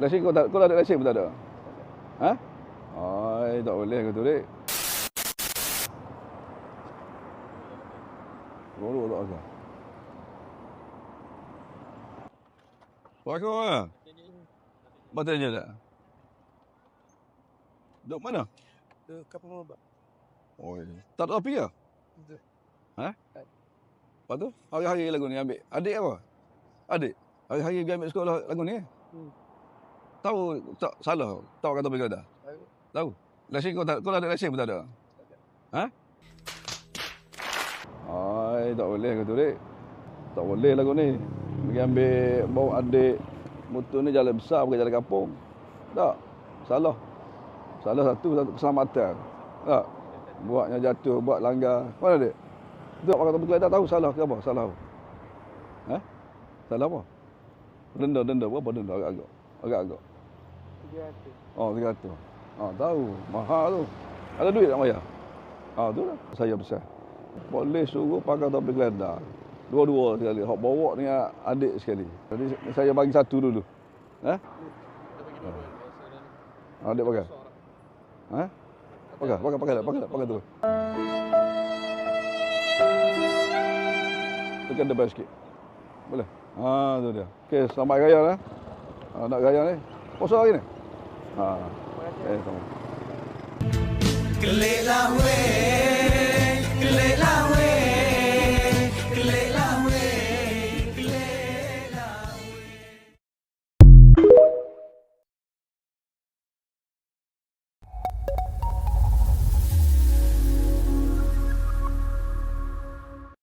Lesen kau tak ada lesen pun tak ada? Ha? Ai, tak boleh kau tu, Dik. Golok tak asal. Pakau ah. Batanya tak? Duk mana? Ke kapal mabak. Oh, tak ada api ke? Betul. Ha? Lepas tu, hari-hari lagu ni ambil. Adik apa? Adik? Hari-hari pergi ambil sekolah lagu ni? Tahu tak salah? Tahu kata pergi ada? Tahu. Lesen kau tak ada lesen pun tak ada? Ha? Ai, tak boleh kau tu, Dik. Tak boleh lagu ni. Pergi ambil bawa adik. Motor ni jalan besar bukan jalan kampung. Tak. Salah. Salah satu keselamatan. Tak. Buatnya jatuh, buat langgar. Mana Dik? Tu apa kata betul tak tahu salah ke apa? Salah apa? Ha? Salah apa? Denda berapa denda agak-agak. 300. Oh, 300. Ah, tahu. Mahal tu. Ada duit tak bayar? Ah, tu lah. Saya besar. Boleh suruh pakai topi geledah. Dua-dua sekali. Hak bawa dengan adik sekali. Jadi saya bagi satu dulu. Ha? Adik pakai. Ha? Pakai tu. Tekan depan sikit. Boleh? Ha, tu dia. Okey, selamat raya lah. Ha, nak raya ni. Puasa hari ni? Ha. Sama. Kelik lah weh.